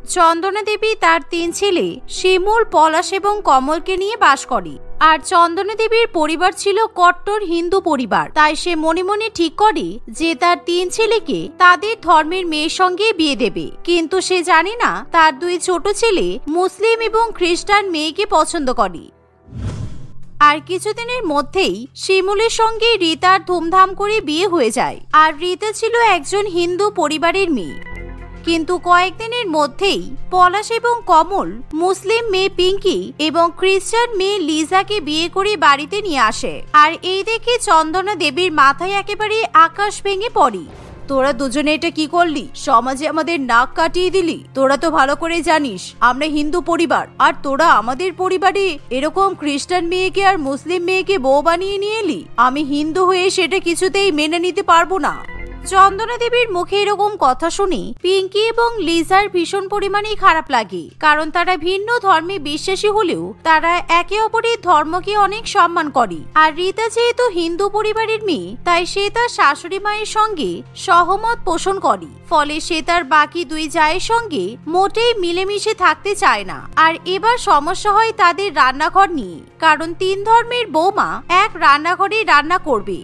চন্দনা দেবী তার 3 ছেলে শিমুল, পলাশ এবং কমলকে নিয়ে বাস করে। আর চন্দনা দেবীর পরিবার ছিল কট্টর হিন্দু পরিবার। তাই সে মনে মনে ঠিক করে যে তার 3 ছেলেকে তাদের ধর্মের মেয়ের সঙ্গে বিয়ে দেবে। কিন্তু সে জানে না তার 2 ছোট ছেলে মুসলিম এবং খ্রিস্টান মেয়েকে পছন্দ করে। আর কিছুদিনের মধ্যেই শিমুলের সঙ্গে রিতার ধুমধাম করে বিয়ে হয়ে যায়। আর রিতা ছিল একজন হিন্দু পরিবারের মেয়ে। কিন্তু কয়েকদিনের মধ্যেই পলাশ এবং কমল মুসলিম মেয়ে পিঙ্কি এবং খ্রিস্টান মেয়ে লিজাকে বিয়ে করে বাড়িতে নিয়ে আসে। আর এই দেখে চন্দনা দেবীর মাথায় একেবারে আকাশ ভেঙে পড়ে। তোরা দুজনে এটা কি করলি? সমাজে আমাদের নাক কাটিয়ে দিলি। তোরা তো ভালো করে জানিস আমরা হিন্দু পরিবার, আর তোরা আমাদের পরিবারে এরকম খ্রিস্টান মেয়েকে আর মুসলিম মেয়েকে বউ বানিয়ে নিয়ে এলি। আমি হিন্দু হয়ে সেটা কিছুতেই মেনে নিতে পারবো না। চন্দনা দেবীর মুখে এরকম কথা শুনে পিঙ্কি এবং লিজার ভীষণ পরিমাণে খারাপ লাগে, কারণ তারা ভিন্ন ধর্মে বিশ্বাসী হলেও তারা একে অপরের ধর্মকে অনেক সম্মান করে। আর রিতা যেহেতু হিন্দু পরিবারের মেয়ে, তাই সে তার শাশুড়ি মায়ের সঙ্গে সহমত পোষণ করে। ফলে সে তার বাকি 2 জায়ের সঙ্গে মোটেই মিলেমিশে থাকতে চায় না। আর এবার সমস্যা হয় তাদের রান্নাঘর নিয়ে, কারণ 3 ধর্মের বৌমা এক রান্নাঘরে রান্না করবে।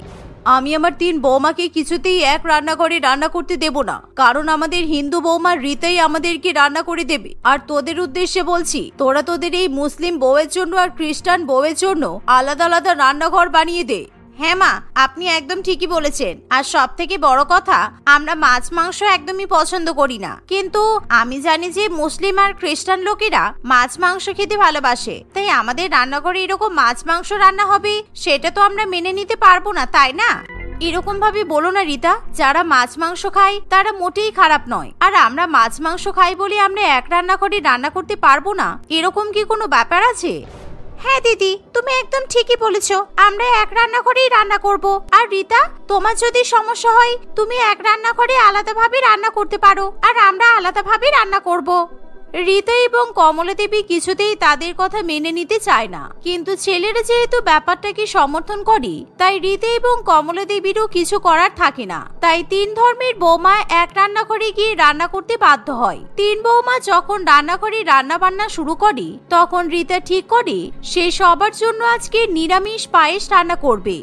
আমি আমার 3 বৌমাকে কিছুতেই এক রান্নাঘরে রান্না করতে দেব না, কারণ আমাদের হিন্দু বৌমা রিতাই আমাদেরকে রান্না করে দেবে। আর তোদের উদ্দেশ্যে বলছি, তোরা তোদের এই মুসলিম বউয়ের জন্য আর খ্রিস্টান বউয়ের জন্য আলাদা আলাদা রান্নাঘর বানিয়ে দে। হ্যাঁ মা, আপনি একদম ঠিকই বলেছেন। আর সব থেকে বড় কথা, আমরা মাছ মাংস একদমই পছন্দ করি না, কিন্তু আমি জানি যে মুসলিম আর খ্রিস্টান লোকেরা মাছ মাংস খেতে ভালোবাসে। তাই আমাদের রান্নাঘরে এরকম মাছ মাংস রান্না হবে, সেটা তো আমরা মেনে নিতে পারবো না, তাই না? এরকম ভাবে বলো না রিতা। যারা মাছ মাংস খায় তারা মোটেই খারাপ নয়, আর আমরা মাছ মাংস খাই বলে আমরা এক রান্নাঘরে রান্না করতে পারবো না, এরকম কি কোনো ব্যাপার আছে? হ্যাঁ দিদি, তুমি একদম ঠিকই বলেছো। আমরা এক রান্নাঘরেই রান্না করব। আর রিতা, তোমার যদি সমস্যা হয় তুমি এক রান্নাঘরে আলাদাভাবে রান্না করতে পারো, আর আমরা আলাদাভাবে রান্না করব। রিতা এবং কমলা দেবী কিছুতেই তাদের কথা মেনে নিতে চায় না, কিন্তু ছেলেরা যেহেতু ব্যাপারটাকে সমর্থন করে, তাই রিতা এবং কমলা দেবীরও কিছু করার থাকে না। তাই 3 ধর্মের বৌমা এক রান্নাঘরে গিয়ে রান্না করতে বাধ্য হয়। 3 বৌমা যখন রান্নাঘরে রান্না বান্না শুরু করে, তখন রিতা ঠিক করে সে সবার জন্য আজকে নিরামিষ পায়েস রান্না করবে।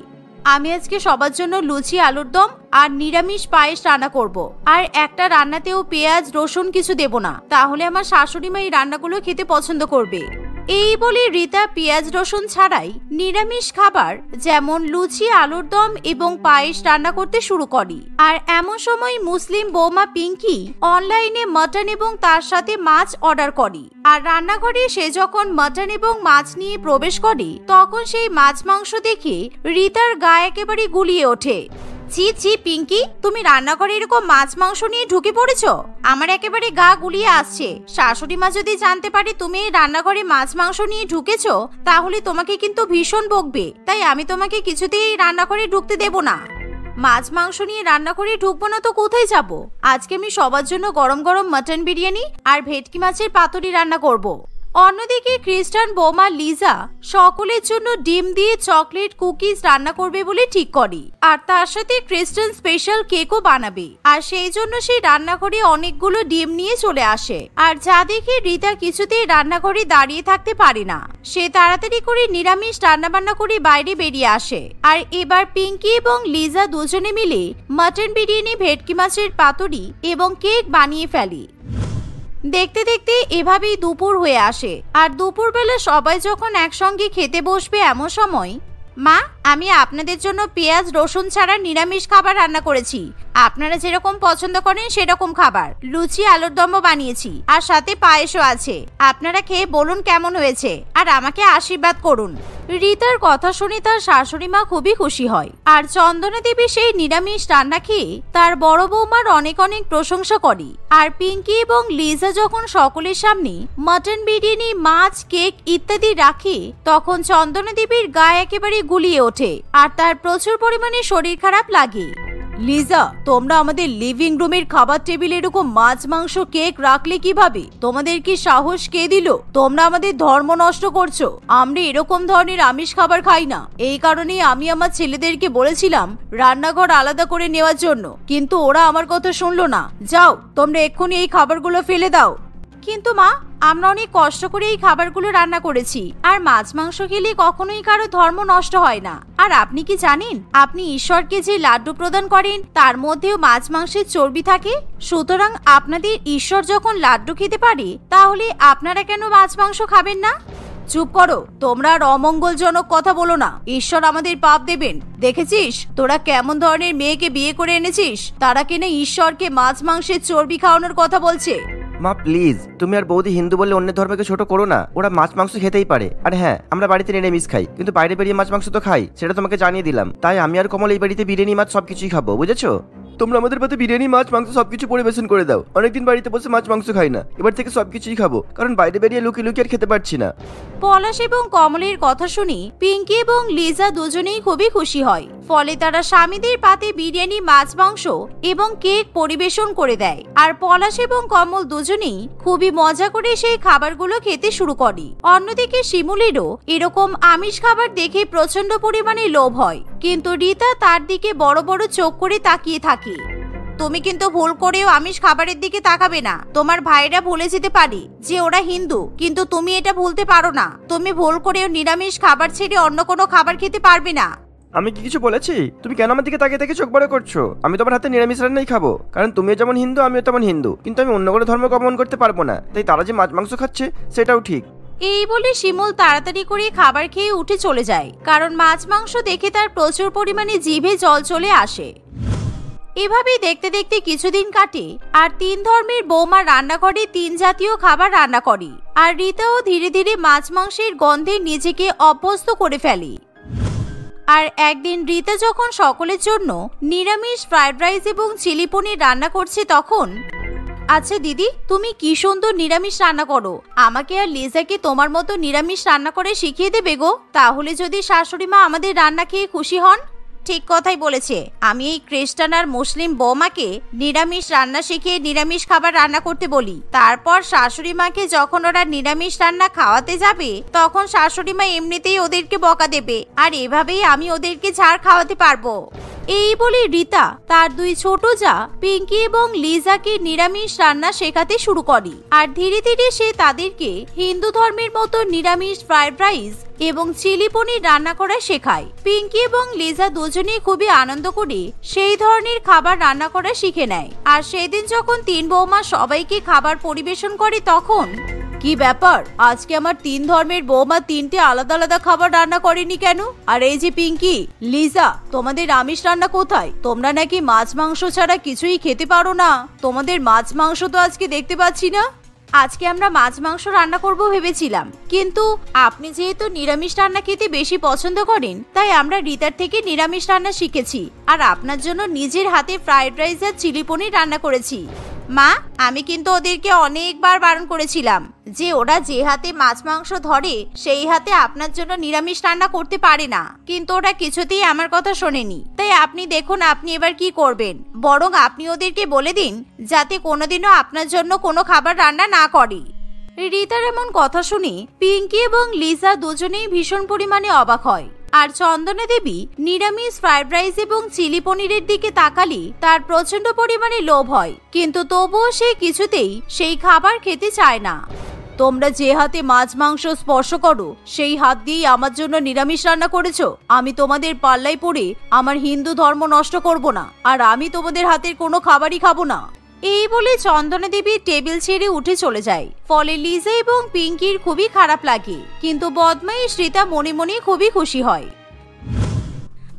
আমি আজকে সবার জন্য লুচি, আলুর দম আর নিরামিষ পায়েস রান্না করব। আর একটা রান্নাতেও পেঁয়াজ রসুন কিছু দেব না, তাহলে আমার শাশুড়ি মা এই রান্নাগুলো খেতে পছন্দ করবে। এই বলে রিতা পেঁয়াজ রসুন ছাড়াই নিরামিষ খাবার যেমন লুচি, আলুর দম এবং পায়েস রান্না করতে শুরু করে। আর এমন সময় মুসলিম বৌমা পিঙ্কি অনলাইনে মটন এবং তার সাথে মাছ অর্ডার করে। আর রান্নাঘরে সে যখন মটন এবং মাছ নিয়ে প্রবেশ করে, তখন সেই মাছ মাংস দেখে রিতার গা একেবারে গুলিয়ে ওঠে। ছি ছি পিঙ্কি, তুমি রান্নাঘরে এরকম মাছ মাংস নিয়ে ঢুকে পড়েছো? আমার একেবারে গা গুলিয়ে আসছে। শাশুড়ি মা যদি জানতে পারে তুমি এই রান্নাঘরে মাছ মাংস নিয়ে ঢুকেছো, তাহলে তোমাকে কিন্তু ভীষণ বকবে। তাই আমি তোমাকে কিছুতেই এই রান্নাঘরে ঢুকতে দেব না। মাছ মাংস নিয়ে রান্না করে ঢুকবো না তো কোথায় যাব? আজকে আমি সবার জন্য গরম গরম মটন বিরিয়ানি আর ভেটকি মাছের পাতুরি রান্না করব। অন্যদিকে খ্রিস্টান বৌমা লিজা সকলের জন্য ডিম দিয়ে চকলেট কুকিজ রান্না করবে বলে ঠিক করে। আর তার সাথে খ্রিস্টান স্পেশাল কেকও বানাবে। আর সেই জন্য সেই রান্নাঘরে অনেকগুলো ডিম নিয়ে চলে আসে। আর যা দেখে রিতা কিছুতেই রান্নাঘরে দাঁড়িয়ে থাকতে পারে না। সে তাড়াতাড়ি করে নিরামিষ রান্না বান্না করে বাইরে বেরিয়ে আসে। আর এবার পিঙ্কি এবং লিজা দুজনে মিলে মটন বিরিয়ানি, ভেটকি মাছের পাতুরি এবং কেক বানিয়ে ফেলে। দেখতে দেখতে এভাবেই দুপুর হয়ে আসে। আর দুপুর বেলা সবাই যখন একসঙ্গে খেতে বসবে, এমন সময় মা, আমি আপনাদের জন্য পেঁয়াজ রসুন ছাড়া নিরামিষ খাবার রান্না করেছি। আপনারা যেরকম পছন্দ করেন সেরকম খাবার, লুচি আলুর দমও বানিয়েছি, আর সাথে পায়েসও আছে। আপনারা খেয়ে বলুন কেমন হয়েছে, আর আমাকে আশীর্বাদ করুন। রিতার কথা শুনে তার শাশুড়ি মা খুবই খুশি হয়। আর চন্দনা দেবী সেই নিরামিষ রান্না খেয়ে তার বড় বৌমার অনেক অনেক প্রশংসা করে। আর পিঙ্কি এবং লিজা যখন সকলের সামনে মটন বিরিয়ানি, মাছ, কেক ইত্যাদি রাখে, তখন চন্দনা দেবীর গায়ে একেবারে গুলিয়ে ওঠে। আর তার প্রচুর পরিমাণে শরীর খারাপ লাগে। লিজা, তোমরা আমাদের লিভিং রুমের খাবার টেবিলে এরকম মাছ মাংস কেক রাখলে কিভাবে? তোমাদের কি সাহস কে দিল? তোমরা আমাদের ধর্ম নষ্ট করছো। আমরা এরকম ধরনের আমিষ খাবার খাই না। এই কারণেই আমি আমার ছেলেদেরকে বলেছিলাম রান্নাঘর আলাদা করে নেওয়ার জন্য, কিন্তু ওরা আমার কথা শুনলো না। যাও, তোমরা এক্ষুনি এই খাবারগুলো ফেলে দাও। কিন্তু মা, আমরা অনেক কষ্ট করে এই খাবারগুলো রান্না করেছি, আর মাছ মাংস খেলে কখনোই কারো ধর্ম নষ্ট হয় না। আর আপনি কি জানেন, আপনি ঈশ্বরকে যে লাড্ডু প্রদান করেন তার মধ্যেও মাছ মাংসের চর্বি থাকে। সুতরাং আপনাদের ঈশ্বর যখন লাড্ডু খেতে পারে, তাহলে আপনারা কেন মাছ মাংস খাবেন না? চুপ করো, তোমরা আর অমঙ্গলজনক কথা বলো না। ঈশ্বর আমাদের পাপ দেবেন। দেখেছিস তোরা কেমন ধরনের মেয়েকে বিয়ে করে এনেছিস, তারা কিনা ঈশ্বরকে মাছ মাংসের চর্বি খাওয়ানোর কথা বলছে। মা প্লিজ, তুমি আর বৌদি হিন্দু বলে অন্য ধর্মকে ছোট করো না। ওরা মাছ মাংস খেতেই পারে। আর হ্যাঁ, আমরা বাড়িতে নিরামিষ খাই, কিন্তু বাইরে বেরিয়ে মাছ মাংস তো খাই, সেটা তোমাকে জানিয়ে দিলাম। তাই আমি আর কমল এই বাড়িতে বিরিয়ানি মাছ সবকিছুই খাবো, বুঝেছো? তোমরা আমাদের পাতে বিরিয়ানি মাছ মাংস সবকিছু পরিবেশন করে দাও। অনেকদিন বাড়িতে বসে মাছ মাংস খাই না, এবার থেকে সবকিছুই খাবো, কারণ বাইরে বেরিয়ে লুকিয়ে লুকিয়ে আর খেতে পারছি না। পলাশ এবং কমলের কথা শুনে পিঙ্কি এবং লিজা দুজনেই খুবই খুশি হয়। ফলে তারা স্বামীদের পাতে বিরিয়ানি, মাছ মাংস এবং কেক পরিবেশন করে দেয়। আর পলাশ এবং কমল দুজনেই খুবই মজা করে সেই খাবারগুলো খেতে শুরু করে। অন্যদিকে শিমুলেরও এরকম আমিষ খাবার দেখে প্রচন্ড পরিমাণে লোভ হয়, কিন্তু রীতা তার দিকে বড় বড় চোখ করে তাকিয়ে থাকে। তুমি কিন্তু ভুল করেও আমিষ খাবারের দিকে তাকাবে না। তোমার ভাইরা ভুলে যেতে পারে যে ওরা হিন্দু, কিন্তু তুমি এটা ভুলতে পারো না। তুমি ভুল করেও নিরামিষ খাবার ছেড়ে অন্য কোনো খাবার খেতে পারবে না। আমি কি কিছু বলেছি? তুমি কেন আমার দিকে তাকিয়ে তাকিয়ে চোখ বড় করছো? আমি তোমার হাতে নিরামিষ রান্নাই খাবো, কারণ তুমিও যেমন হিন্দু আমিও তেমন হিন্দু, কিন্তু আমি অন্য কোনো ধর্ম অবলম্বন করতে পারবো না। তাই তারা যে মাছ মাংস খাচ্ছে সেটাও ঠিক। এই বলে শিমুল তাড়াতাড়ি করে খাবার খেয়ে উঠে চলে যায়, কারণ মাছ মাংস দেখে তার প্রচুর পরিমাণে জিভে জল চলে আসে। এভাবেই দেখতে দেখতে কিছুদিন কাটে, আর তিন ধর্মের বৌমা রান্নাঘরে তিন জাতীয় খাবার রান্না করে। আর রীতাও ধীরে ধীরে মাছ মাংসের গন্ধে নিজেকে অভ্যস্ত করে ফেলে। আর একদিন রীতা যখন সকলের জন্য নিরামিষ ফ্রাইড রাইস এবং চিলি পনির রান্না করছে, তখন আচ্ছা দিদি, তুমি কি সুন্দর নিরামিষ রান্না করো। আমাকে আর লিজাকে তোমার মতো নিরামিষ রান্না করে শিখিয়ে দেবে গো। তাহলে যদি শাশুড়ি মা আমাদের রান্না খেয়ে খুশি হন। ঠিক কথাই বলেছে। আমি এই খ্রিস্টান আর মুসলিম বৌমাকে নিরামিষ রান্না শিখিয়ে নিরামিষ খাবার রান্না করতে বলি। তারপর শাশুড়ি মাকে যখন ওরা নিরামিষ রান্না খাওয়াতে যাবে, তখন শাশুড়ি মা এমনিতেই ওদেরকে বকা দেবে, আর এভাবেই আমি ওদেরকে ঝাড় খাওয়াতে পারবো। এই বলে রীতা তার দুই ছোট যা পিঙ্কি এবং লিজাকে নিরামিষ রান্না শেখাতে শুরু করে। আর ধীরে ধীরে সে তাদেরকে হিন্দু ধর্মের মতো নিরামিষ ফ্রাইড রাইস এবং চিলি পনির রান্না করা শেখায়। পিঙ্কি এবং লিজা দুজনেই খুবই আনন্দ করে সেই ধরনের খাবার রান্না করা শিখে নেয়। আর সেদিন যখন তিন বৌমা সবাইকে খাবার পরিবেশন করে, তখন কি ব্যাপার, আজকে আমার তিন ধর্মের বৌমা তিনটে আলাদা আলাদা খাবার রান্না করেনি কেন? আর এই যে পিঙ্কি, লিজা, তোমাদের আমিষ রান্না কোথায়? তোমরা নাকি মাছ মাংস ছাড়া কিছুই খেতে পারো না। তোমাদের মাছ মাংস তো আজকে দেখতে পাচ্ছি না। আজকে আমরা মাছ মাংস রান্না করব ভেবেছিলাম, কিন্তু আপনি যেহেতু নিরামিষ রান্না খেতে বেশি পছন্দ করেন, তাই আমরা রীতার থেকে নিরামিষ রান্না শিখেছি, আর আপনার জন্য নিজের হাতে ফ্রাইড রাইস আর চিলি পনির রান্না করেছি। মা, আমি কিন্তু ওদেরকে অনেকবার বারণ করেছিলাম যে ওরা যে হাতে মাছ মাংস ধরে সেই হাতে আপনার জন্য নিরামিষ রান্না করতে পারে না, কিন্তু ওরা কিছুতেই আমার কথা শোনেনি। তাই আপনি দেখুন আপনি এবার কি করবেন। বরং আপনি ওদেরকে বলে দিন যাতে কোনোদিনও আপনার জন্য কোনো খাবার রান্না না করে। রীতার এমন কথা শুনে পিঙ্কি এবং লিজা দুজনেই ভীষণ পরিমাণে অবাক হয়। আর চন্দনা দেবী নিরামিষ ফ্রাইড রাইস এবং চিলি পনিরের দিকে তাকালে তার প্রচন্ড পরিমাণে লোভ হয়, কিন্তু তবুও সে কিছুতেই সেই খাবার খেতে চায় না। তোমরা যে হাতে মাছ মাংস স্পর্শ করো সেই হাত দিয়েই আমার জন্য নিরামিষ রান্না করেছো। আমি তোমাদের পাল্লায় পড়ে আমার হিন্দু ধর্ম নষ্ট করব না, আর আমি তোমাদের হাতের কোনো খাবারই খাবো না। এই বলে চন্দনা দেবী টেবিল ছেড়ে উঠে চলে যায়। ফলে লিজা এবং পিঙ্কির খুবই খারাপ লাগে, কিন্তু বদমাইশ রীতা মনে মনে খুবই খুশি হয়।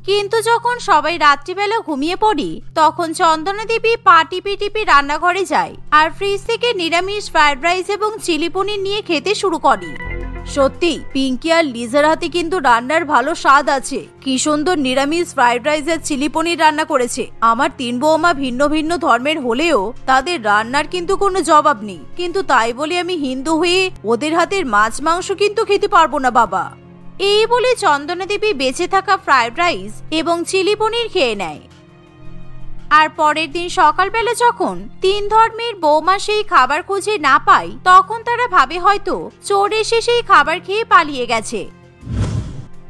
কিন্তু যখন সবাই রাত্রিবেলা ঘুমিয়ে পড়ে, তখন চন্দনা দেবী পা টিপে টিপে রান্নাঘরে যায় আর ফ্রিজ থেকে নিরামিষ ফ্রাইড রাইস এবং চিলি পনির নিয়ে খেতে শুরু করে। সত্যি পিঙ্কি আর লিজার হাতে কিন্তু রান্নার ভালো স্বাদ আছে। কি সুন্দর নিরামিষ ফ্রাইড রাইস আর চিলি পনির রান্না করেছে। আমার তিন বৌমা ভিন্ন ভিন্ন ধর্মের হলেও তাদের রান্নার কিন্তু কোনো জবাব নেই, কিন্তু তাই বলে আমি হিন্দু হয়ে ওদের হাতের মাছ মাংস কিন্তু খেতে পারবো না বাবা। এই বলে চন্দনা দেবী বেঁচে থাকা ফ্রাইড রাইস এবং চিলি পনির খেয়ে নেয়। আর পরের দিন সকালবেলা যখন তিন ধর্মের বৌমা সেই খাবার খুঁজে না পায়, তখন তারা ভাবে হয়তো চোর এসে সেই খাবার খেয়ে পালিয়ে গেছে।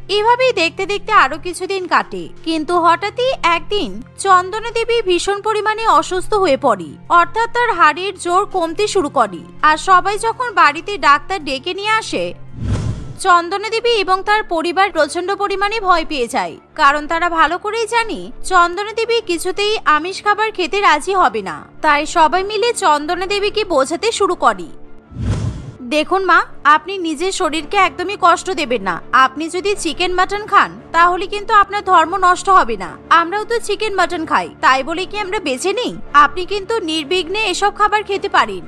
এভাবেই দেখতে দেখতে আরো কিছুদিন কাটে, কিন্তু হঠাৎই একদিন চন্দনা দেবী ভীষণ পরিমাণে অসুস্থ হয়ে পড়ে, অর্থাৎ তার হাড়ের জোর কমতে শুরু করে। আর সবাই যখন বাড়িতে ডাক্তার ডেকে নিয়ে আসে, চন্দনা দেবী এবং তার পরিবার প্রচন্ড পরিমাণে ভয় পেয়ে যায়, কারণ তারা ভালো করেই জানে চন্দনা দেবী কিছুতেই আমিষ খাবার খেতে রাজি হবে না। তাই সবাই মিলে চন্দনা দেবীকে বোঝাতে শুরু করে, দেখুন মা, আপনি নিজের শরীরকে একদমই কষ্ট দেবেন না। আপনি যদি চিকেন মাটন খান তাহলে কিন্তু আপনার ধর্ম নষ্ট হবে না। আমরাও তো চিকেন মাটন খাই, তাই বলে কি আমরা বেঁচে নেই? আপনি কিন্তু নির্বিঘ্নে এসব খাবার খেতে পারেন।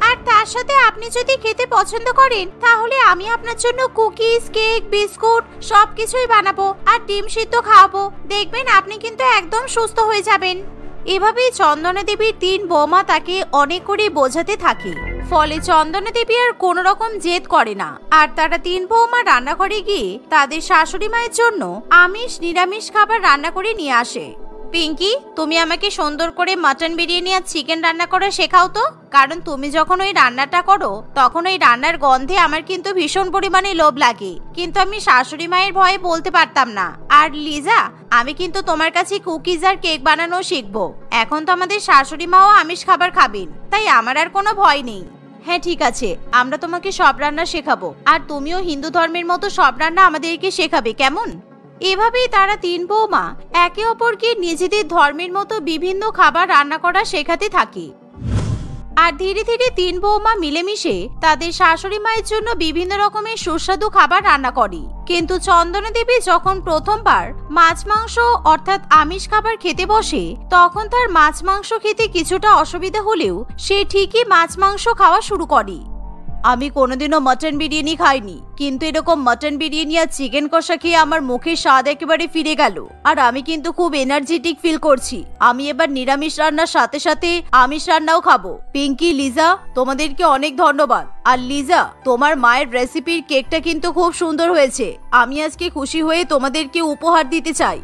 আর তার সাথে আপনি যদি খেতে পছন্দ করেন তাহলে আমি আপনার জন্য কুকিজ, কেক, বিস্কুট সবকিছুই বানাবো আর ডিম সিদ্ধ খাওয়াবো। দেখবেন আপনি কিন্তু একদম সুস্থ হয়ে যাবেন। এভাবেই চন্দনা দেবীর 3 বৌমা তাকে অনেক করে বোঝাতে থাকে। ফলে চন্দনা দেবী আর কোন রকম জেদ করে না, আর তারা 3 বৌমা রান্নাঘরে গিয়ে তাদের শাশুড়ি মায়ের জন্য আমিষ নিরামিষ খাবার রান্না করে নিয়ে আসে। পিঙ্কি, তুমি আমাকে সুন্দর করে মাটন বিরিয়ানি আর চিকেন রান্না করা শেখাও তো, কারণ তুমি যখন ওই রান্নাটা করো তখন ওই রান্নার গন্ধে আমার কিন্তু ভীষণ পরিমাণে লোভ লাগে, কিন্তু আমি শাশুড়ি মায়ের ভয়ে বলতে পারতাম না। আর লিজা, আমি কিন্তু তোমার কাছে কুকিজ আর কেক বানানো শিখবো। এখন তো আমাদের শাশুড়ি মাও আমিষ খাবার খাবেন, তাই আমার আর কোনো ভয় নেই। হ্যাঁ ঠিক আছে, আমরা তোমাকে সব রান্না শেখাবো, আর তুমিও হিন্দু ধর্মের মতো সব রান্না আমাদেরকে শেখাবে, কেমন? এভাবেই তারা 3 বৌমা একে অপরকে নিজেদের ধর্মের মতো বিভিন্ন খাবার রান্না করা শেখাতে থাকে। আর ধীরে ধীরে 3 বৌমা মিলেমিশে তাদের শাশুড়ি মায়ের জন্য বিভিন্ন রকমের সুস্বাদু খাবার রান্না করে। কিন্তু চন্দনা দেবী যখন প্রথমবার মাছ মাংস অর্থাৎ আমিষ খাবার খেতে বসে, তখন তার মাছ মাংস খেতে কিছুটা অসুবিধা হলেও সে ঠিকই মাছ মাংস খাওয়া শুরু করে। আমি কোনোদিনও মটন বিরিয়ানি খাইনি, কিন্তু এরকম মটন বিরিয়ানি আর চিকেন কষা খেয়ে আমার মুখের স্বাদ একেবারে ফিরে গেল। আর আমি কিন্তু খুব এনার্জেটিক ফিল করছি। আমি এবার নিরামিষ রান্নার সাথে সাথে আমিষ রান্নাও খাবো। পিঙ্কি, লিজা, তোমাদেরকে অনেক ধন্যবাদ। আর লিজা, তোমার মায়ের রেসিপির কেকটা কিন্তু খুব সুন্দর হয়েছে। আমি আজকে খুশি হয়ে তোমাদেরকে উপহার দিতে চাই।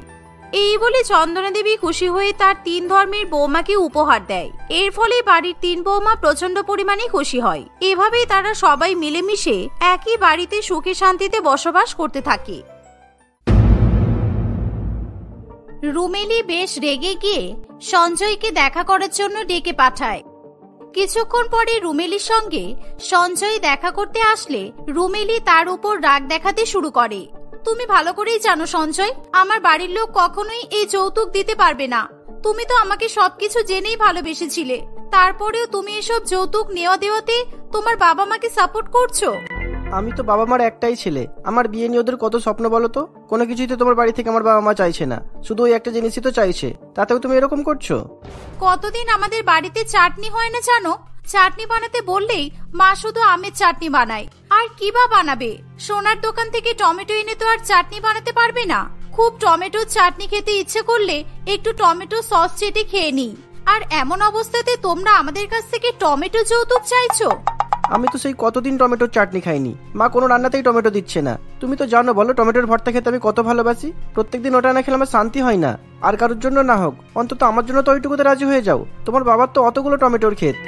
এই বলে চন্দনা দেবী খুশি হয়ে তার 3 ধর্মের বৌমাকে উপহার দেয়। এর ফলে বাড়ির 3 বৌমা প্রচন্ড পরিমাণে খুশি হয়। এভাবেই তারা সবাই মিলেমিশে একই বাড়িতে সুখে শান্তিতে বসবাস করতে থাকে। রুমেলি বেশ রেগে গিয়ে সঞ্জয়কে দেখা করার জন্য ডেকে পাঠায়। কিছুক্ষণ পরে রুমেলির সঙ্গে সঞ্জয় দেখা করতে আসলে রুমেলি তার উপর রাগ দেখাতে শুরু করে। তুমি ভালো করেই জানো সঞ্জয়, আমার বাড়ির লোক কখনোই এই যৌতুক দিতে পারবে না। তুমি তো আমাকে সবকিছু জেনেই ভালোবেসেছিলে, তারপরেও তুমি এসব যৌতুক নেওয়া দেওয়াতে তোমার বাবা মাকে সাপোর্ট করছো। আমি তো বাবা মার একটাই ছেলে, আমার বিয়ে নিয়ে ওদের কত স্বপ্ন বলো তো। কোনো কিছুই তো তোমার বাড়ি থেকে আমার বাবা মা চাইছে না, শুধু ওই একটা জিনিসই তো চাইছে, তাতেও তুমি এরকম করছো। কতদিন আমাদের বাড়িতে চাটনি হয় না জানো? চাটনি বানাতে বললেই মা শুধু আমের চাটনি বানায়, আর কি বা বানাবে? সোনার দোকান থেকে টমেটো এনে তো আর চাটনি বানাতে পারবে না। খুব টমেটোর চাটনি খেতে ইচ্ছে করলে একটু টমেটো সস চেটে খেয়ে নি, আর এমন অবস্থাতে তোমরা আমাদের কাছ থেকে টমেটো যৌতুক চাইছো। আমি তো সেই কতদিন টমেটোর চাটনি খাইনি, মা কোনো রান্নাতেই টমেটো দিচ্ছে না। তুমি তো জানো বলো টমেটোর ভর্তা খেতে আমি কত ভালোবাসি। প্রত্যেকদিন ওটা না খেলে আমার শান্তি হয় না। আর কারোর জন্য না হোক, অন্তত আমার জন্য তো ওইটুকুতে রাজি হয়ে যাও। তোমার বাবার তো অতগুলো টমেটোর ক্ষেত।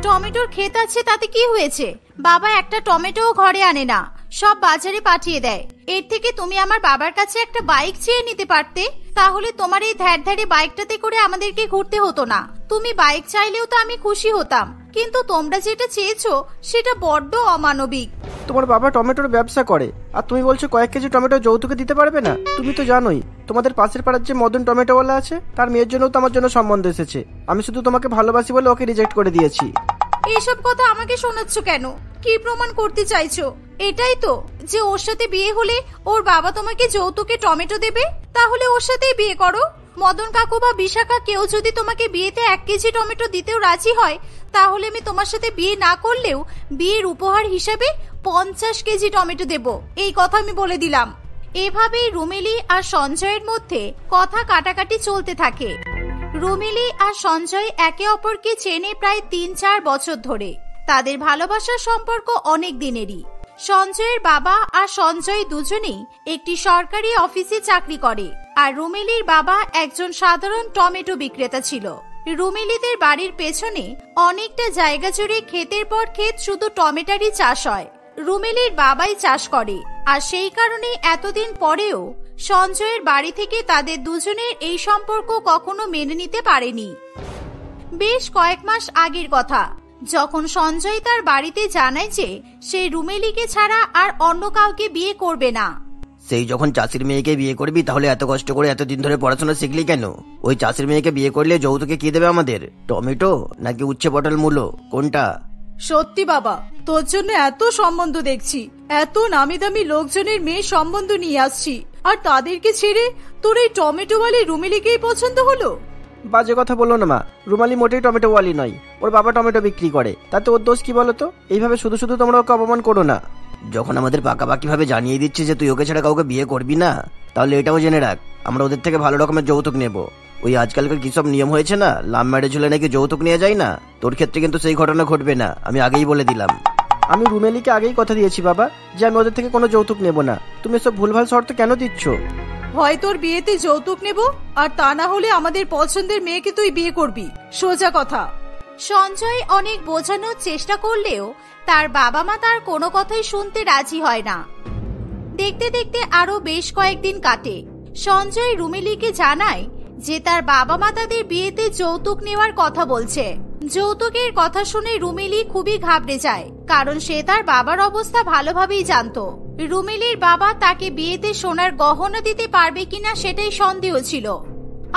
টমেটোর ক্ষেত আছে তাতে কি হয়েছে? বাবা একটা টমেটোও ঘরে আনে না, সব বাজারে পাঠিয়ে দেয়। এর থেকে তুমি আমার বাবার কাছে একটা বাইক চেয়ে নিতে পারতে, তাহলে তোমার এই ধ্যার ধ্যারে বাইকটাতে করে আমাদেরকে ঘুরতে হতো না। তুমি বাইক চাইলেও তো আমি খুশি হতাম, কিন্তু তোমরা যেটা চেয়েছো সেটা বড্ড অমানবিক। তোমার বাবা টমেটোর ব্যবসা করে, আর তুমি বলছো কয়েক কেজি টমেটো যৌতুকে দিতে পারবে না? তুমি তো জানোই তোমাদের পাশের পাড়ার যে মদন টমেটোওয়ালা আছে, তার মেয়ের জন্য তো আমার জন্য সম্বন্ধ এসেছে। আমি শুধু তোমাকে ভালোবাসি বলে ওকে রিজেক্ট করে দিয়েছি। এইসব কথা আমাকে শোনাচ্ছ কেন? কি প্রমাণ করতে চাইছো? এটাই তো যে ওর সাথে বিয়ে হলে ওর বাবা তোমাকে যৌতুকে টমেটো দেবে, তাহলে ওর সাথেই বিয়ে করো। মদন কাকু বা বিশাখা কেউ যদি তোমাকে বিয়েতে 1 কেজি টমেটো দিতেও রাজি হয়, তাহলে আমি তোমার সাথে বিয়ে না করলেও বিয়ের উপহার হিসেবে 50 কেজি টমেটো দেব, এই কথা আমি বলে দিলাম। এভাবেই রুমেলি আর সঞ্জয়ের মধ্যে কথা কাটাকাটি চলতে থাকে। রুমেলি আর সঞ্জয় একে অপরকে চেনে প্রায় 3-4 বছর ধরে। তাদের ভালোবাসার সম্পর্ক অনেক দিনেরই। সঞ্জয়ের বাবা আর সঞ্জয় দুজনেই একটি সরকারি অফিসে চাকরি করে, আর রুমেলির বাবা একজন সাধারণ টমেটো বিক্রেতা ছিল। রুমেলিদের বাড়ির পেছনে অনেকটা জায়গা জুড়ে ক্ষেতের পর ক্ষেত শুধু টমেটারই চাষ হয়। রুমেলির বাবাই চাষ করে, আর সেই কারণে এতদিন পরেও সঞ্জয়ের বাড়ি থেকে তাদের দুজনের এই সম্পর্ক কখনো মেনে নিতে পারেনি। বেশ কয়েক মাস আগের কথা, যখন সঞ্জয় তার বাড়িতে জানায় যে সে রুমেলিকে ছাড়া আর অন্য কাউকে বিয়ে করবে না। সেই যখন চাষির মেয়েকে বিয়ে করবি, তাহলে এত কষ্ট করে এতদিন ধরে পড়াশোনা শিখলি কেন? ওই চাষির মেয়েকে বিয়ে করলে যৌতুকে কি দেবে আমাদের? টমেটো নাকি উচ্ছে পটল মূলো, কোনটা? সত্যি বাবা, তোর জন্য এত সম্বন্ধ দেখছি, এত নামি দামি লোকজনের মেয়ে সম্বন্ধ নিয়ে আসছি, আর তাদেরকে ছেড়ে তোর এই টমেটোওয়ালি রুমেলিকেই পছন্দ হলো? বাজে কথা বললো না মা, রুমালি মোটেই টমেটো ওয়ালি নয়, ওর বাবা টমেটো বিক্রি করে, তাতে ওর দোষ কি বলো তো? এইভাবে শুধু শুধু তোমরা ওকে অপমান করো না। যখন আমাদের পাকাপাকি ভাবে জানিয়ে দিচ্ছে যে তুই ওকে ছাড়া কাউকে বিয়ে করবি না, তাহলে এটাও জেনে রাখ আমরা ওদের থেকে ভালো রকমের যৌতুক নেব। ওই আজকালকার কি সব নিয়ম হয়েছে না, লাভ ম্যারেজ হলে নাকি যৌতুক নিয়ে যায় না, তোর ক্ষেত্রে কিন্তু সেই ঘটনা ঘটবে না, আমি আগেই বলে দিলাম। আমি রুমেলিকে আগেই কথা দিয়েছি বাবা যে আমি ওদের থেকে কোনো যৌতুক নেব না, তুমি সব ভুলভাল শর্ত কেন দিচ্ছ? হয় তোর বিয়েতে যৌতুক নেব, আর তা না হলে আমাদের পছন্দের মেয়েকে তুই বিয়ে করবি, সোজা কথা। সঞ্জয় অনেক বোঝানোর চেষ্টা করলেও তার বাবা মা তার কোনো কথাই শুনতে রাজি হয় না। দেখতে দেখতে আরো বেশ কয়েকদিন কাটে। সঞ্জয় রুমেলিকে জানায় যে তার বাবা মা তাদের বিয়েতে যৌতুক নেওয়ার কথা বলছে। যৌতুকের কথা শুনে রুমেলি খুবই ঘাবড়ে যায়, কারণ সে তার বাবার অবস্থা ভালোভাবেই জানতো। রুমেলির বাবা তাকে বিয়েতে সোনার গহনা দিতে পারবে কিনা সেটাই সন্দেহ ছিল।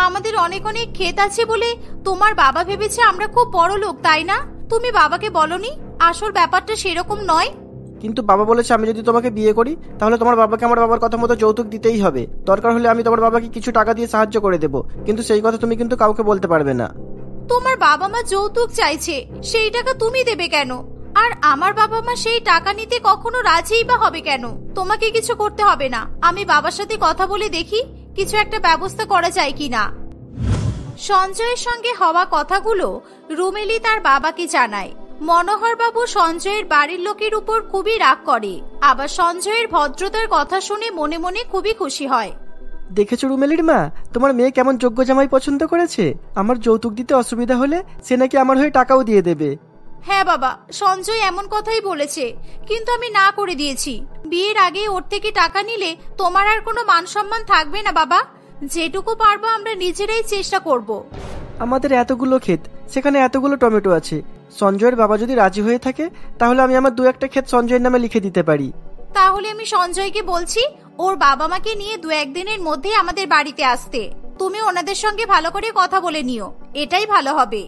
আমাদের অনেক অনেক ক্ষেত আছে বলে তোমার বাবা ভেবেছে আমরা খুব বড় লোক, তাই না? তুমি বাবাকে বলনি আসল ব্যাপারটা সেরকম নয়? কিন্তু বাবা বলেছে আমি যদি তোমাকে বিয়ে করি তাহলে তোমার বাবাকে আমার বাবার কথা মতো যৌতুক দিতেই হবে, দরকার হলে আমি তোমার বাবাকে কিছু টাকা দিয়ে সাহায্য করে দেবো, কিন্তু সেই কথা তুমি কিন্তু কাউকে বলতে পারবে না। তোমার বাবা মা যৌতুক চাইছে, সেই টাকা তুমি দেবে কেন? আর আমার বাবা মা সেই টাকা নিতে কখনো রাজিই বা হবে কেন? তোমাকে কিছু করতে হবে না, আমি বাবার সাথে কথা বলে দেখি কিছু একটা ব্যবস্থা করা যায় কিনা। সঞ্জয়ের সঙ্গে হওয়া কথাগুলো রুমেলি তার বাবাকে জানায়। মনোহর বাবু সঞ্জয়ের বাড়ির লোকের উপর খুবই রাগ করে, আবার সঞ্জয়ের ভদ্রতার কথা শুনে মনে মনে খুবই খুশি হয়। দেখেছো রুমেলির মা, তোমার মেয়ে কেমন যোগ্য জামাই পছন্দ করেছে। আমার যৌতুক দিতে অসুবিধা হলে সে নাকি আমার হয়ে টাকাও দিয়ে দেবে। হ্যাঁ বাবা, সঞ্জয় এমন কথাই বলেছে, কিন্তু আমি না করে দিয়েছি। বিয়ের আগে ওর থেকে টাকা নিলে তোমার আর কোনো মান সম্মান থাকবে না বাবা। যেটুকু পারবো আমরা নিজেরাই চেষ্টা করব। আমাদের এতগুলো ক্ষেত, সেখানে এতগুলো টমেটো আছে, সঞ্জয়ের বাবা যদি রাজি হয়ে থাকে তাহলে আমি আমার 2-1টা ক্ষেত সঞ্জয়ের নামে লিখে দিতে পারি। তাহলে আমি সঞ্জয়কে বলছি ওর বাবা মাকে নিয়ে 2-1 দিনের মধ্যে আমাদের বাড়িতে আসতে। তুমি ওনাদের সঙ্গে ভালো করে কথা বলে নিও, এটাই ভালো হবে।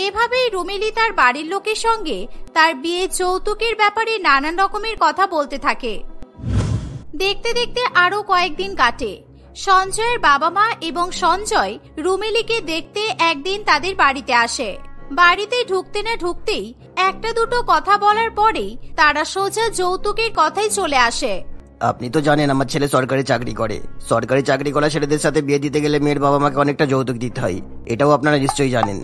এভাবেই রুমেলি তার বাড়ির লোকের সঙ্গে তার বিয়ে যৌতুকের ব্যাপারে নানান রকমের কথা বলতে থাকে। দেখতে দেখতে আরো কয়েকদিন কাটে। সঞ্জয়ের বাবা মা এবং সঞ্জয় রুমেলিকে দেখতে একদিন তাদের বাড়িতে আসে। বাড়িতে ঢুকতে না ঢুকতেই একটা দুটো কথা বলার পরেই তারা সোজা যৌতুকের কথাই চলে আসে। আপনি তো জানেন আমার ছেলে সরকারি চাকরি করে, সরকারি চাকরি করা ছেলেদের সাথে বিয়ে দিতে গেলে মেয়ের বাবা মাকে অনেকটা যৌতুক দিতে হয়, এটাও আপনারা নিশ্চয়ই জানেন।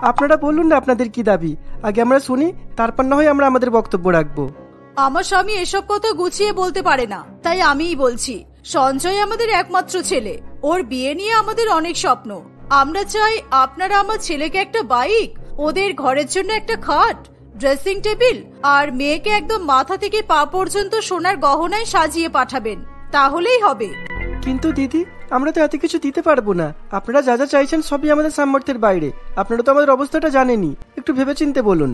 আপনারা বলুন না আপনাদের কি দাবি, আগে আমরা শুনি, তারপর না হয় আমরা আমাদের বক্তব্য রাখবো। আমার স্বামী এসব কথা গুছিয়ে বলতে পারে না, তাই আমিই বলছি। সঞ্জয় আমাদের একমাত্র ছেলে, ওর বিয়ে নিয়ে আমাদের অনেক স্বপ্ন। আমরা চাই আপনারা আমার ছেলেকে একটা বাইক, ওদের ঘরের জন্য একটা খাট, ড্রেসিং টেবিল আর মেয়েকে একদম মাথা থেকে পা পর্যন্ত সোনার গহনায় সাজিয়ে পাঠাবেন, তাহলেই হবে। কিন্তু দিদি, আমরা তো এত কিছু দিতে পারবো না, আপনারা যা যা চাইছেন সবই আমাদের সামর্থ্যের বাইরে, আপনারা তো আমাদের অবস্থাটা জানেনই, একটু ভেবেচিন্তে বলুন।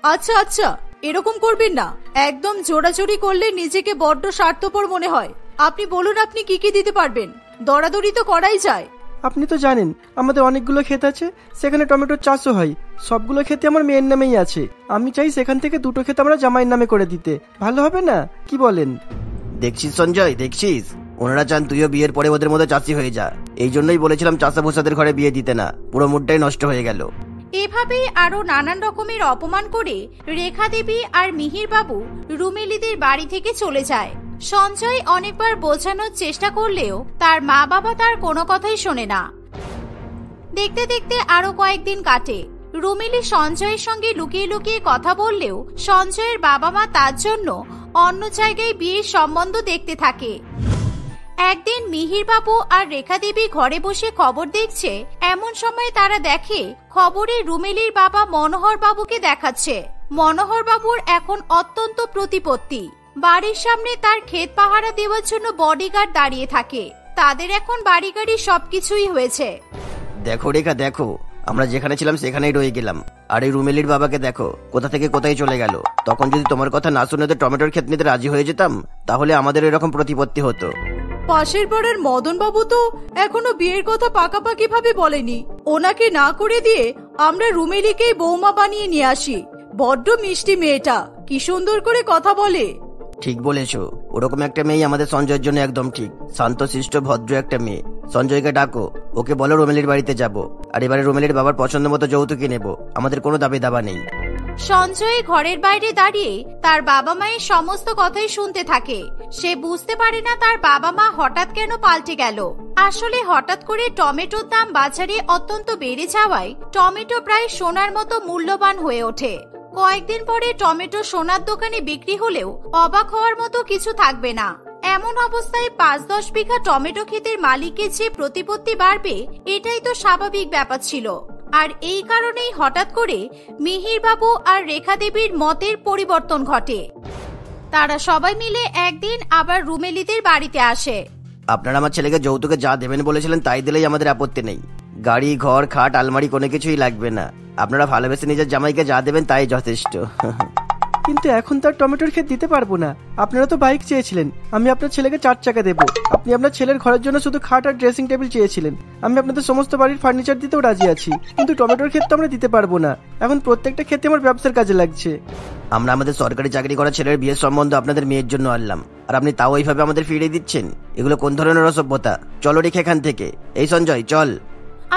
আচ্ছা আচ্ছা, এরকম করবেন না, একদম জোড়াজোড়ি করলে নিজেকে বড্ড স্বার্থপর মনে হয়। আপনি বলুন আপনি কি কি দিতে পারবেন, দরাদরি তো করাই যায়। আপনি তো জানেন আমাদের অনেকগুলো ক্ষেত আছে, সেখানে টমেটোর চাষও হয়, সবগুলো ক্ষেতে আমার মেয়ের নামেই আছে। আমি চাই সেখান থেকে 2টো ক্ষেত আমরা জামাইয়ের নামে করে দিতে, ভালো হবে না? কি বলেন? দেখছিস সঞ্জয়, দেখছিস ওনারা চান তুইও বিয়ের পরে ওদের মধ্যে চাষি হয়ে যা, এই জন্যই বলেছিলাম চাষা ভোসাদের ঘরে বিয়ে দিতে না, পুরো মুডটাই নষ্ট হয়ে গেল। এভাবেই আরো নানান রকমের অপমান করে রেখা দেবী আর মিহির বাবু রুমেলিদের বাড়ি থেকে চলে যায়। সঞ্জয় অনেকবার বোঝানোর চেষ্টা করলেও তার মা বাবা তার কোনো কথাই শোনে না। দেখতে দেখতে আরো কয়েকদিন কাটে। রুমেলি সঞ্জয়ের সঙ্গে লুকিয়ে লুকিয়ে কথা বললেও সঞ্জয়ের বাবা মা তার জন্য অন্য জায়গায় বিয়ের সম্বন্ধ দেখতে থাকে। একদিন মিহির বাবু আর রেখা দেবী ঘরে বসে খবর দেখছে, এমন সময় তারা দেখে খবরে রুমেলির বাবা মনোহর বাবুকে দেখাচ্ছে। মনোহর বাবুর এখন অত্যন্ত প্রতিপত্তি, বাড়ির সামনে তার ক্ষেত পাহারা দেওয়ার জন্য বডিগার্ড দাঁড়িয়ে থাকে। তাদের এখন বাড়ি গাড়ি সবকিছুই হয়েছে। দেখো রেখা, দেখো আমরা যেখানে ছিলাম সেখানেই রয়ে গেলাম। আর এই রুমেলির বাবাকে দেখো কোথা থেকে কোথায় চলে গেল। তখন যদি তোমার কথা না শুনে টমেটোর ক্ষেত নিতে রাজি হয়ে যেতাম, তাহলে আমাদের এরকম প্রতিপত্তি হতো। পাশের পাড়ার মদন বাবু তো এখনো বিয়ের কথা পাকাপাকি ভাবে বলেনি। ওনাকে না করে দিয়ে আমরা রুমেলিকেই বৌমা বানিয়ে নিয়ে আসি। বড্ড মিষ্টি মেয়েটা, কি সুন্দর করে কথা বলে। ঠিক বলেছো, ওরকম একটা মেয়ে আমাদের সঞ্জয়ের জন্য একদম ঠিক। শান্ত শিষ্ট ভদ্র একটা মেয়ে। সঞ্জয়কে ডাকো, ওকে বলো রুমেলির বাড়িতে যাব। আর এবারে রুমেলির বাবার পছন্দ মতো যৌতুকই নেব। আমাদের কোনো দাবি দাবা নেই। সঞ্জয় ঘরের বাইরে দাঁড়িয়ে তার বাবা মায়ের সমস্ত কথাই শুনতে থাকে। সে বুঝতে পারে না তার বাবা মা হঠাৎ কেন পাল্টে গেল। আসলে হঠাৎ করে টমেটোর দাম বাজারে অত্যন্ত বেড়ে যাওয়ায় টমেটো প্রায় সোনার মতো মূল্যবান হয়ে ওঠে। কয়েকদিন পরে টমেটো সোনার দোকানে বিক্রি হলেও অবাক হওয়ার মতো কিছু থাকবে না। এমন অবস্থায় ৫-১০ বিঘা টমেটো ক্ষেতের মালিকের যে প্রতিপত্তি বাড়বে, এটাই তো স্বাভাবিক ব্যাপার ছিল। আর এই কারণেই হঠাৎ করে মিহির বাবু আর রেখা দেবীর মতের পরিবর্তন ঘটে। তারা সবাই মিলে একদিন আবার রুমেলিদের বাড়িতে আসে। আপনারা আমার ছেলেকে যৌতুকে যা দেবেন বলেছিলেন তাই দিলেই আমাদের আপত্তি নেই। গাড়ি, ঘর, খাট, আলমারি কোনো কিছুই লাগবে না। আপনারা ভালোবেসে নিজের জামাইকে যা দেবেন তাই যথেষ্ট। কিন্তু এখন তার টমেটোর ক্ষেত দিতে পারবো না। আপনারা তো বাইক চেয়েছিলেন, আমি আপনার ছেলেকে 4 চাকা দেবো। আপনি আপনার ছেলের ঘরের জন্য শুধু খাট আর ড্রেসিং টেবিল চেয়েছিলেন। আমি আপনাদের সমস্ত বাড়ির ফার্নিচার দিতেও রাজি আছি, কিন্তু টমেটোর ক্ষেত তো আমরা দিতে পারবো না। এখন প্রত্যেকটা ক্ষেতে আমার ব্যবসার কাজে লাগছে। আমরা আমাদের সরকারি চাকরি করা ছেলের বিয়ের সম্বন্ধ আপনাদের মেয়ের জন্য আনলাম, আর আপনি তাও এইভাবে আমাদের ফিরিয়ে দিচ্ছেন। এগুলো কোন ধরনের অসভ্যতা? চলো রেখে এখান থেকে। এই সঞ্জয়, চল।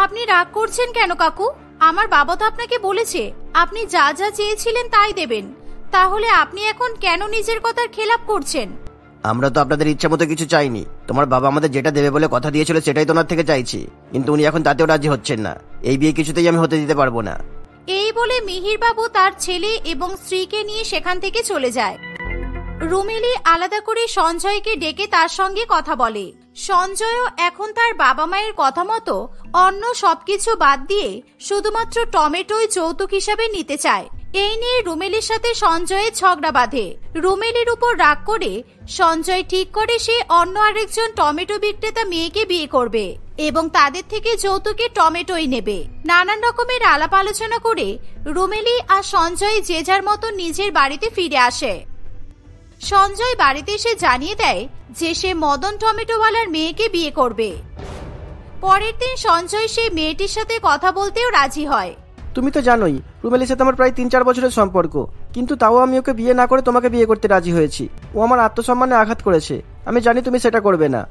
আপনি রাগ করছেন কেন কাকু? আমার বাবা তো আপনাকে বলেছে আপনি যা যা চেয়েছিলেন তাই দেবেন। তাহলে আপনি এখন কেন নিজের কথার খেলাপ করছেন? আমরা তো আপনাদের ইচ্ছা মতো কিছু চাইনি। তোমার বাবা আমাদের যেটা দেবে বলে কথা দিয়েছিল সেটাই তো ওনার থেকে চাইছি, কিন্তু উনি এখন তাতেও রাজি হচ্ছেন না। এই বিয়ে কিছুতেই আমি হতে দিতে পারবো না। এই বলে মিহির বাবু তার ছেলে এবং স্ত্রীকে নিয়ে সেখান থেকে চলে যায়। রুমেলি আলাদা করে সঞ্জয়কে ডেকে তার সঙ্গে কথা বলে। সঞ্জয়ও এখন তার বাবা মায়ের কথা মতো অন্য সবকিছু বাদ দিয়ে শুধুমাত্র টমেটোই যৌতুক হিসাবে নিতে চায়। এই নিয়ে রুমেলির সাথে সঞ্জয়ের ঝগড়া বাঁধে। রুমেলির উপর রাগ করে সঞ্জয় ঠিক করে সে অন্য আরেকজন টমেটো বিক্রেতা মেয়েকে বিয়ে করবে এবং তাদের থেকে যৌতুকে টমেটোই নেবে। নানান রকমের আলাপ আলোচনা করে রুমেলি আর সঞ্জয় যে যার মতো নিজের বাড়িতে ফিরে আসে। সঞ্জয় বাড়িতে এসে জানিয়ে দেয় যে সে মদন টমেটোওয়ালার মেয়েকে বিয়ে করবে। পরের দিন সঞ্জয় সেই মেয়েটির সাথে কথা বলতেও রাজি হয়। তুমি তো জানোই রুমেলির সাথে আমার প্রায় ৩-৪ বছরের সম্পর্ক, কিন্তু তাও আমি ওকে বিয়ে না করে তোমাকে বিয়ে করতে রাজি হয়েছি। ও আমার আত্মসম্মানে আঘাত করেছে, আমি জানি তুমি সেটা করবে না।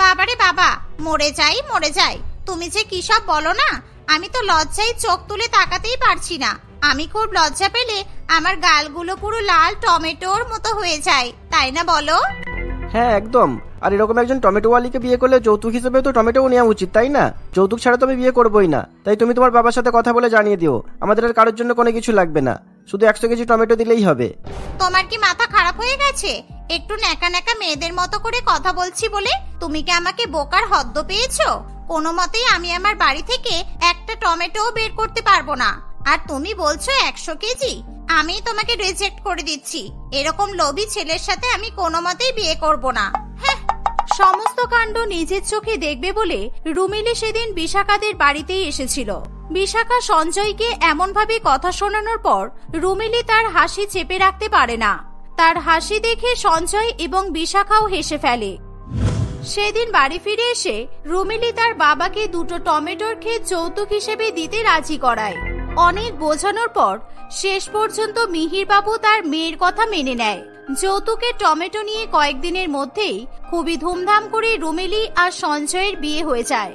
বাবারে বাবা, মরে যাই মরে যাই, তুমি যে কি সব বলো না, আমি তো লজ্জায় চোখ তুলে তাকাতেই পারছি না। আমি খুব লজ্জা পেলে আমার গালগুলো পুরো লাল টমেটোর মতো হয়ে যায়, তাই না বলো? হ্যাঁ একদম। আর এরকম একজন টমেটোওয়ালিকে বিয়ে করলে যৌতুক হিসেবে তো টমেটোও নেওয়া উচিত, তাই না? যৌতুক ছাড়া তো আমি বিয়ে করবোই না। তাই তুমি তোমার বাবার সাথে কথা বলে জানিয়ে দিও আমাদের আর কারোর জন্য কোনো কিছু লাগবে না, শুধু 100 কেজি টমেটো দিলেই হবে। তোমার কি মাথা খারাপ হয়ে গেছে? একটু ন্যাকা ন্যাকা মেয়েদের মতো করে কথা বলছি বলে তুমি কি আমাকে বোকার হদ্দ পেয়েছো? কোনো মতেই আমি আমার বাড়ি থেকে একটা টমেটোও বের করতে পারবো না। আর তুমি বলছো 100 কেজি? আমি তোমাকে রিজেক্ট করে দিচ্ছি। এরকম লোভী ছেলের সাথে আমি কোনো মতেই বিয়ে করব না। সমস্ত কাণ্ড নিজের চোখে দেখবে বলে রুমেলি সেদিন বিশাখাদের বাড়িতেই এসেছিল। বিশাখা সঞ্জয়কে এমন ভাবে কথা শোনানোর পর রুমেলি তার হাসি চেপে রাখতে পারে না। তার হাসি দেখে সঞ্জয় এবং বিশাখাও হেসে ফেলে। সেদিন বাড়ি ফিরে এসে রুমেলি তার বাবাকে 2টো টমেটোর ক্ষেত যৌতুক হিসেবে দিতে রাজি করায়। অনেক বোঝানোর পর শেষ পর্যন্ত মিহির বাবু তার মেয়ের কথা মেনে নেয়। যৌতুকের টমেটো নিয়ে কয়েকদিনের মধ্যেই খুবই ধুমধাম করে রুমেলি আর সঞ্জয়ের বিয়ে হয়ে যায়।